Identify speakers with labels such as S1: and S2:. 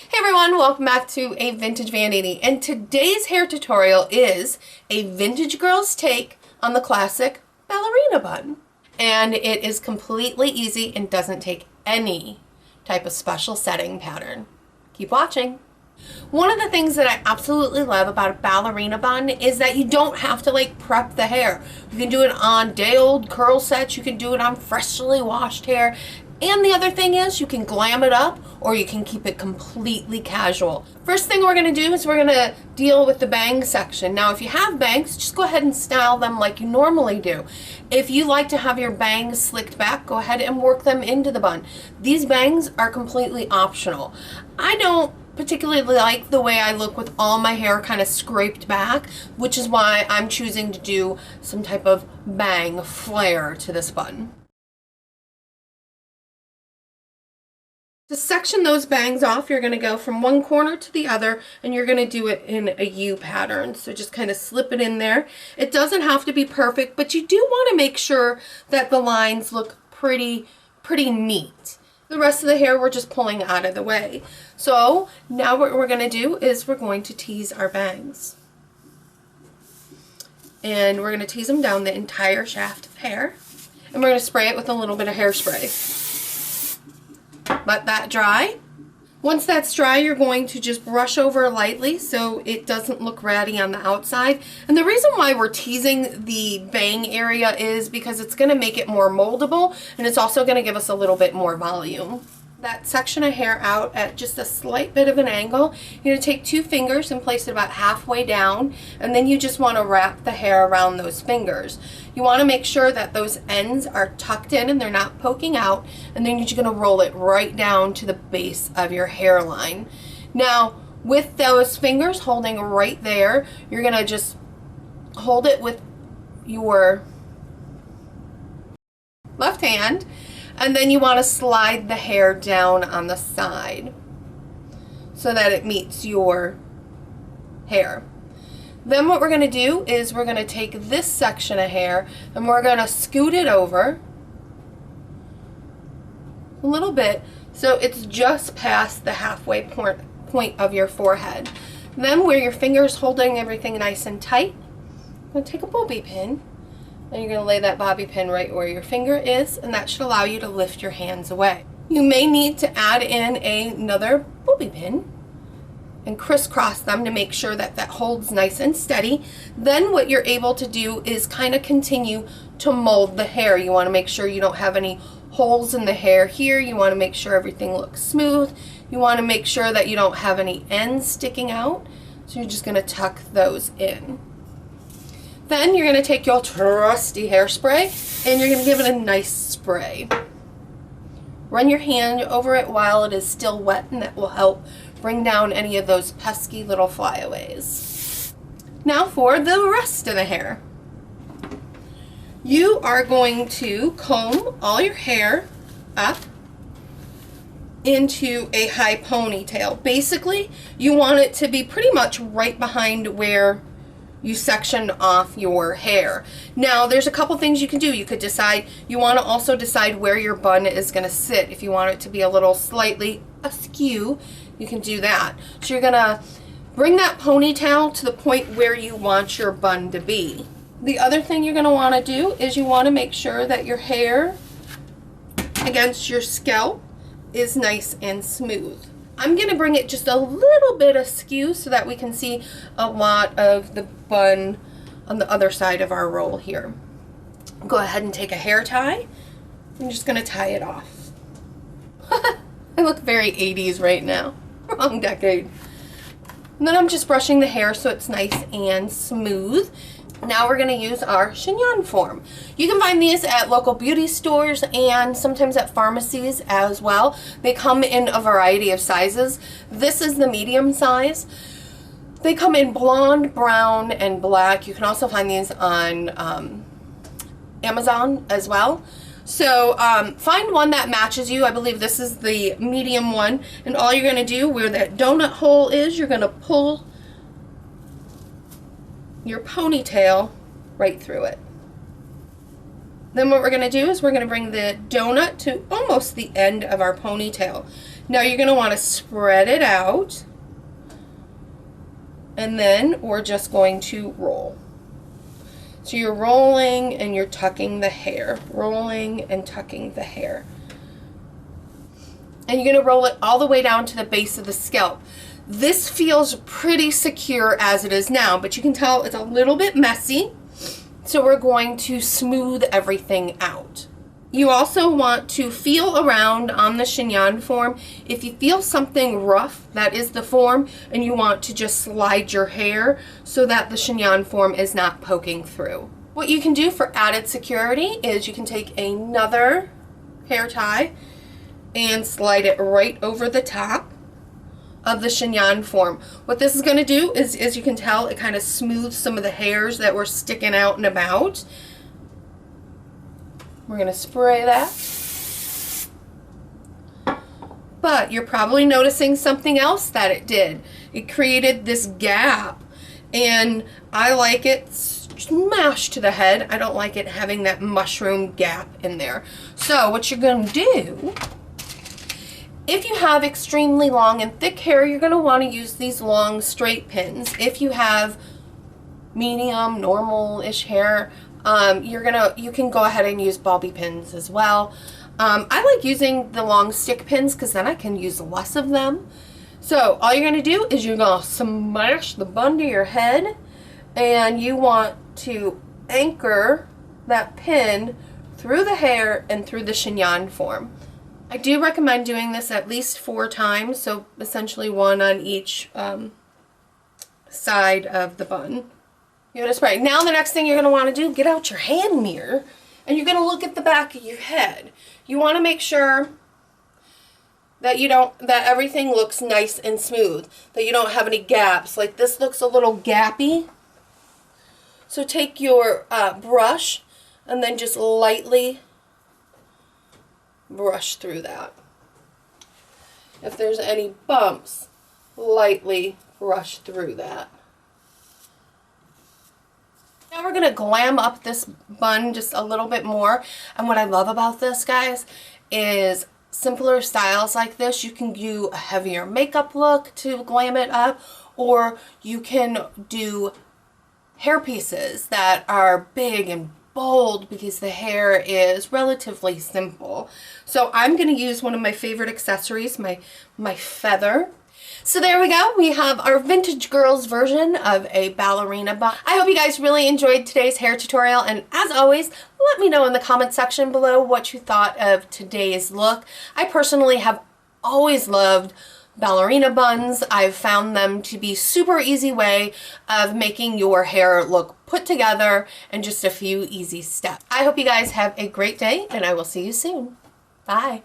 S1: Hey everyone, welcome back to a Vintage Vanity, and today's hair tutorial is a vintage girl's take on the classic ballerina bun. And it is completely easy and doesn't take any type of special setting pattern. Keep watching. One of the things that I absolutely love about a ballerina bun is that you don't have to prep the hair. You can do it on day-old curl sets, you can do it on freshly washed hair. And the other thing is you can glam it up or you can keep it completely casual. First thing we're going to do is we're going to deal with the bang section. Now if you have bangs, just go ahead and style them like you normally do. If you like to have your bangs slicked back, go ahead and work them into the bun. These bangs are completely optional. I don't particularly like the way I look with all my hair kind of scraped back, which is why I'm choosing to do some type of bang flare to this bun. To section those bangs off, you're going to go from one corner to the other and you're going to do it in a U pattern. So just kind of slip it in there. It doesn't have to be perfect, but you do want to make sure that the lines look pretty neat. The rest of the hair we're just pulling out of the way. So now what we're going to do is we're going to tease our bangs. And we're going to tease them down the entire shaft of hair. And we're going to spray it with a little bit of hairspray. Let that dry. Once that's dry, you're going to just brush over lightly so it doesn't look ratty on the outside. And the reason why we're teasing the bang area is because it's going to make it more moldable, and it's also going to give us a little bit more volume. That section of hair out at just a slight bit of an angle, you're going to take two fingers and place it about halfway down, and then you just want to wrap the hair around those fingers. You want to make sure that those ends are tucked in and they're not poking out, and then you're just going to roll it right down to the base of your hairline. Now with those fingers holding right there, you're going to just hold it with your left hand, and then you want to slide the hair down on the side so that it meets your hair. Then what we're going to do is we're going to take this section of hair and we're going to scoot it over a little bit so it's just past the halfway point of your forehead. Then where your finger's holding everything nice and tight, I'm going to take a bobby pin. And you're going to lay that bobby pin right where your finger is, and that should allow you to lift your hands away. You may need to add in another bobby pin and crisscross them to make sure that that holds nice and steady. Then what you're able to do is kind of continue to mold the hair. You want to make sure you don't have any holes in the hair here. You want to make sure everything looks smooth. You want to make sure that you don't have any ends sticking out. So you're just going to tuck those in. Then you're going to take your trusty hairspray and you're going to give it a nice spray. Run your hand over it while it is still wet, and that will help bring down any of those pesky little flyaways. Now for the rest of the hair. You are going to comb all your hair up into a high ponytail. Basically, you want it to be pretty much right behind where you section off your hair. Now there's a couple things you can do. You could decide, you want to also decide where your bun is going to sit. If you want it to be a little slightly askew, you can do that. So you're going to bring that ponytail to the point where you want your bun to be. The other thing you're going to want to do is you want to make sure that your hair against your scalp is nice and smooth. I'm going to bring it just a little bit askew so that we can see a lot of the bun on the other side of our roll here. Go ahead and take a hair tie. I'm just going to tie it off. I look very 80s right now. Wrong decade. And then I'm just brushing the hair so it's nice and smooth. Now we're going to use our chignon form. You can find these at local beauty stores and sometimes at pharmacies as well. They come in a variety of sizes. This is the medium size. They come in blonde, brown, and black. You can also find these on Amazon as well. So find one that matches you. I believe this is the medium one. And all you're going to do where that donut hole is, you're going to pull your ponytail right through it. Then what we're going to do is we're going to bring the donut to almost the end of our ponytail. Now you're going to want to spread it out, and then we're just going to roll. So you're rolling and you're tucking the hair, rolling and tucking the hair. And you're going to roll it all the way down to the base of the scalp. This feels pretty secure as it is now, but you can tell it's a little bit messy. So we're going to smooth everything out. You also want to feel around on the chignon form. If you feel something rough, that is the form, and you want to just slide your hair so that the chignon form is not poking through. What you can do for added security is you can take another hair tie and slide it right over the top of the chignon form. What this is going to do is, as you can tell, it kind of smooths some of the hairs that were sticking out and about. We're going to spray that. But you're probably noticing something else that it did. It created this gap, and I like it smashed to the head. I don't like it having that mushroom gap in there. So what you're going to do, if you have extremely long and thick hair, you're going to want to use these long straight pins. If you have medium, normal-ish hair, you can go ahead and use bobby pins as well. I like using the long stick pins because then I can use less of them. So all you're going to do is you're going to smash the bun to your head, and you want to anchor that pin through the hair and through the chignon form. I do recommend doing this at least 4 times, so essentially 1 on each side of the bun. You're going to spray. Now the next thing you're going to want to do, get out your hand mirror, and you're going to look at the back of your head. You want to make sure that that everything looks nice and smooth, that you don't have any gaps. Like this looks a little gappy. So take your brush and then just lightly brush through that. If there's any bumps, lightly brush through that. Now we're going to glam up this bun just a little bit more. And what I love about this, guys, is simpler styles like this. You can do a heavier makeup look to glam it up, or you can do hair pieces that are big and bold because the hair is relatively simple. So I'm going to use one of my favorite accessories, my feather. So there we go. We have our vintage girls version of a ballerina bun. I hope you guys really enjoyed today's hair tutorial, and as always, let me know in the comment section below what you thought of today's look. I personally have always loved ballerina buns. I've found them to be super easy way of making your hair look put together in just a few easy steps. I hope you guys have a great day, and I will see you soon. Bye.